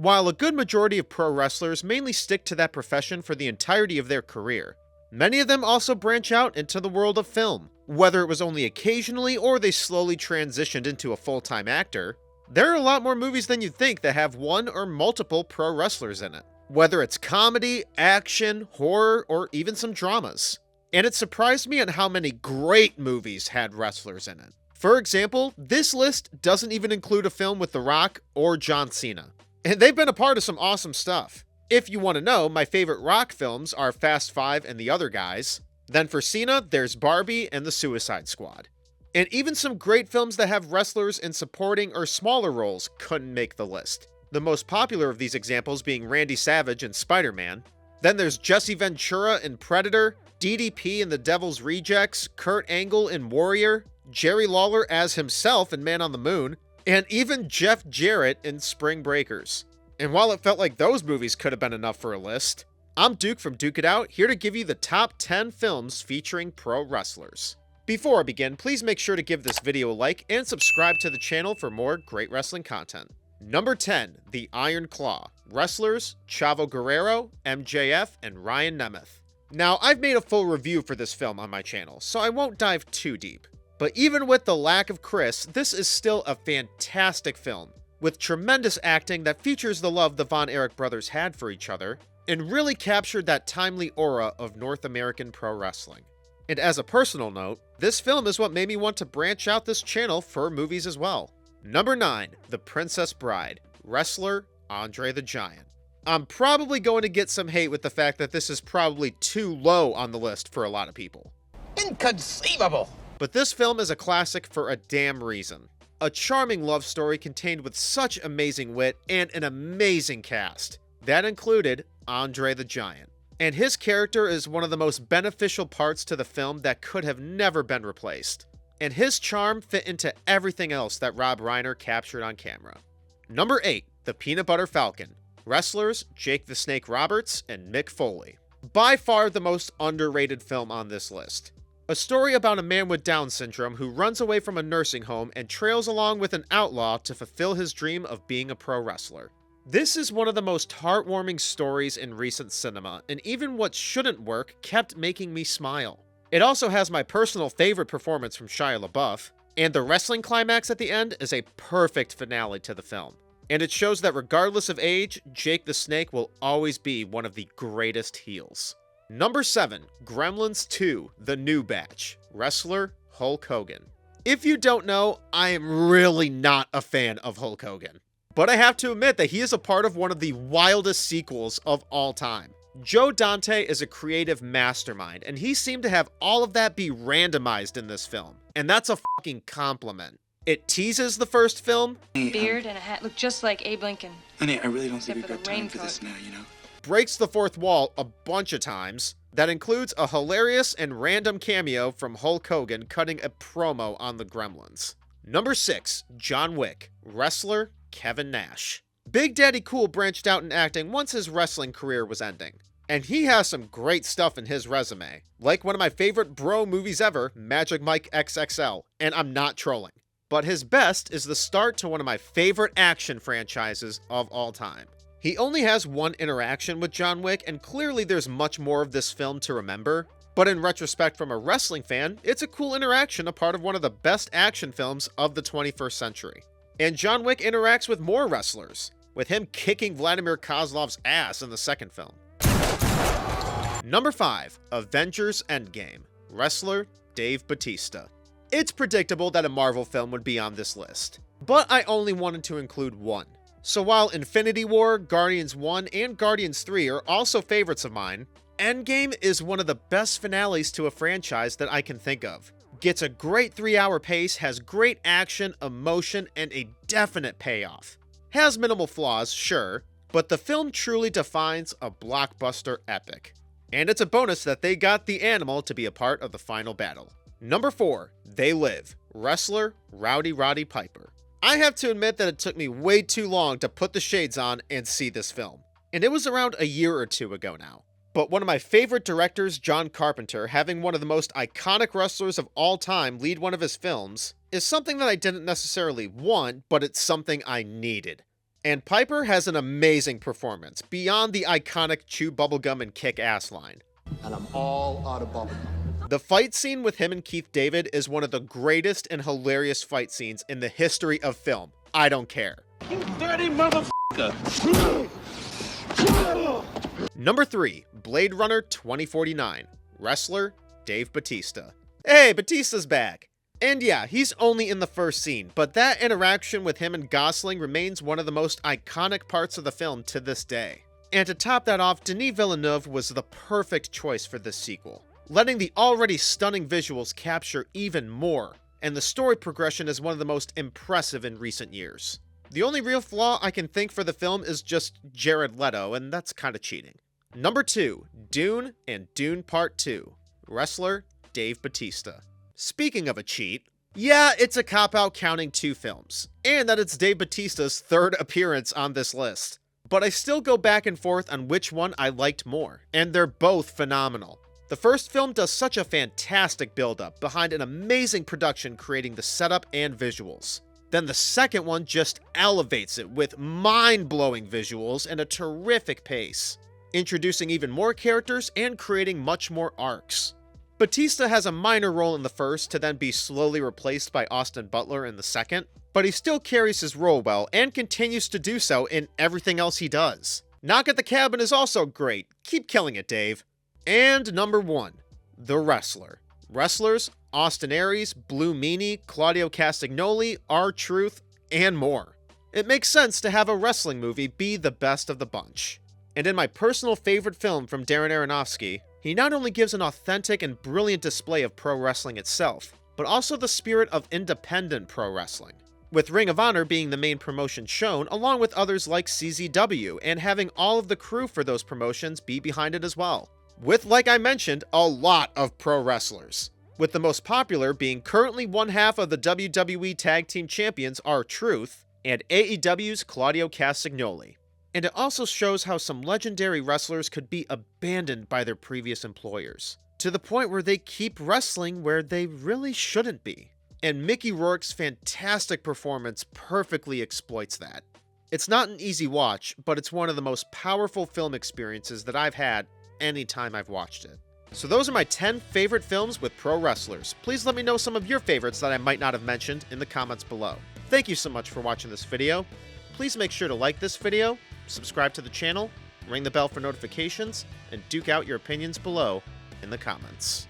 While a good majority of pro wrestlers mainly stick to that profession for the entirety of their career, many of them also branch out into the world of film. Whether it was only occasionally or they slowly transitioned into a full-time actor, there are a lot more movies than you'd think that have one or multiple pro wrestlers in it. Whether it's comedy, action, horror, or even some dramas. And it surprised me at how many great movies had wrestlers in it. For example, this list doesn't even include a film with The Rock or John Cena. And they've been a part of some awesome stuff. If you want to know, my favorite Rock films are Fast 5 and The Other Guys. Then for Cena, there's Barbie and The Suicide Squad. And even some great films that have wrestlers in supporting or smaller roles couldn't make the list. The most popular of these examples being Randy Savage in Spider-Man. Then there's Jesse Ventura in Predator, DDP in The Devil's Rejects, Kurt Angle in Warrior, Jerry Lawler as himself in Man on the Moon, and even Jeff Jarrett in Spring Breakers. And while it felt like those movies could have been enough for a list, I'm Duke from Duke It Out, here to give you the top 10 films featuring pro wrestlers. Before I begin, please make sure to give this video a like and subscribe to the channel for more great wrestling content. Number 10, The Iron Claw. Wrestlers, Chavo Guerrero, MJF, and Ryan Nemeth. Now, I've made a full review for this film on my channel, so I won't dive too deep. But even with the lack of Chris, this is still a fantastic film, with tremendous acting that features the love the Von Erich brothers had for each other, and really captured that timely aura of North American pro wrestling. And as a personal note, this film is what made me want to branch out this channel for movies as well. Number 9, The Princess Bride. Wrestler, Andre the Giant. I'm probably going to get some hate with the fact that this is probably too low on the list for a lot of people. Inconceivable! But this film is a classic for a damn reason. A charming love story contained with such amazing wit and an amazing cast. That included Andre the Giant. And his character is one of the most beneficial parts to the film that could have never been replaced. And his charm fit into everything else that Rob Reiner captured on camera. Number 8, The Peanut Butter Falcon. Wrestlers, Jake the Snake Roberts and Mick Foley. By far the most underrated film on this list. A story about a man with Down syndrome who runs away from a nursing home and trails along with an outlaw to fulfill his dream of being a pro wrestler. This is one of the most heartwarming stories in recent cinema, and even what shouldn't work kept making me smile. It also has my personal favorite performance from Shia LaBeouf, and the wrestling climax at the end is a perfect finale to the film. And it shows that regardless of age, Jake the Snake will always be one of the greatest heels. Number 7, Gremlins 2, The New Batch. Wrestler, Hulk Hogan. If you don't know, I am really not a fan of Hulk Hogan. But I have to admit that he is a part of one of the wildest sequels of all time. Joe Dante is a creative mastermind, and he seemed to have all of that be randomized in this film. And that's a fucking compliment. It teases the first film. Beard and a hat look just like Abe Lincoln. Honey, I really don't think Except we've for got the time for this raincoat. now, you know? Breaks the fourth wall a bunch of times. That includes a hilarious and random cameo from Hulk Hogan cutting a promo on the Gremlins. Number 6, John Wick. Wrestler, Kevin Nash. Big Daddy Cool branched out in acting once his wrestling career was ending. And he has some great stuff in his resume. Like one of my favorite bro movies ever, Magic Mike XXL. And I'm not trolling. But his best is the start to one of my favorite action franchises of all time. He only has one interaction with John Wick, and clearly there's much more of this film to remember. But in retrospect from a wrestling fan, it's a cool interaction, a part of one of the best action films of the 21st century. And John Wick interacts with more wrestlers, with him kicking Vladimir Kozlov's ass in the second film. Number 5, Avengers Endgame. Wrestler, Dave Batista. It's predictable that a Marvel film would be on this list, but I only wanted to include one. So while Infinity War, Guardians 1, and Guardians 3 are also favorites of mine, Endgame is one of the best finales to a franchise that I can think of. Gets a great 3-hour pace, has great action, emotion, and a definite payoff. Has minimal flaws, sure, but the film truly defines a blockbuster epic. And it's a bonus that they got the animal to be a part of the final battle. Number 4, They Live. Wrestler, Rowdy Roddy Piper. I have to admit that it took me way too long to put the shades on and see this film. And it was around a year or two ago now. But one of my favorite directors, John Carpenter, having one of the most iconic wrestlers of all time lead one of his films, is something that I didn't necessarily want, but it's something I needed. And Piper has an amazing performance, beyond the iconic chew bubblegum and kick-ass line. And I'm all out of bubblegum. The fight scene with him and Keith David is one of the greatest and hilarious fight scenes in the history of film. I don't care. You dirty motherfucker! Number 3, Blade Runner 2049. Wrestler, Dave Batista. Hey, Batista's back! And yeah, he's only in the first scene, but that interaction with him and Gosling remains one of the most iconic parts of the film to this day. And to top that off, Denis Villeneuve was the perfect choice for this sequel, letting the already stunning visuals capture even more, and the story progression is one of the most impressive in recent years. The only real flaw I can think for the film is just Jared Leto, and that's kinda cheating. Number 2, Dune and Dune Part 2. Wrestler, Dave Batista. Speaking of a cheat, yeah, it's a cop-out counting 2 films, and that it's Dave Batista's 3rd appearance on this list. But I still go back and forth on which one I liked more, and they're both phenomenal. The first film does such a fantastic build-up behind an amazing production creating the setup and visuals. Then the second one just elevates it with mind-blowing visuals and a terrific pace, introducing even more characters and creating much more arcs. Batista has a minor role in the first to then be slowly replaced by Austin Butler in the second, but he still carries his role well and continues to do so in everything else he does. Knock at the Cabin is also great. Keep killing it, Dave. And number 1, The Wrestler. Wrestlers, Austin Aries, Blue Meanie, Claudio Castagnoli, R-Truth, and more. It makes sense to have a wrestling movie be the best of the bunch. And in my personal favorite film from Darren Aronofsky, he not only gives an authentic and brilliant display of pro wrestling itself, but also the spirit of independent pro wrestling, with Ring of Honor being the main promotion shown, along with others like CZW, and having all of the crew for those promotions be behind it as well. With, like I mentioned, a lot of pro wrestlers, with the most popular being currently one half of the WWE Tag Team Champions R-Truth, and AEW's Claudio Castagnoli. And it also shows how some legendary wrestlers could be abandoned by their previous employers, to the point where they keep wrestling where they really shouldn't be. And Mickey Rourke's fantastic performance perfectly exploits that. It's not an easy watch, but it's one of the most powerful film experiences that I've had anytime I've watched it. So those are my 10 favorite films with pro wrestlers. Please let me know some of your favorites that I might not have mentioned in the comments below. Thank you so much for watching this video. Please make sure to like this video, subscribe to the channel, ring the bell for notifications, and duke out your opinions below in the comments.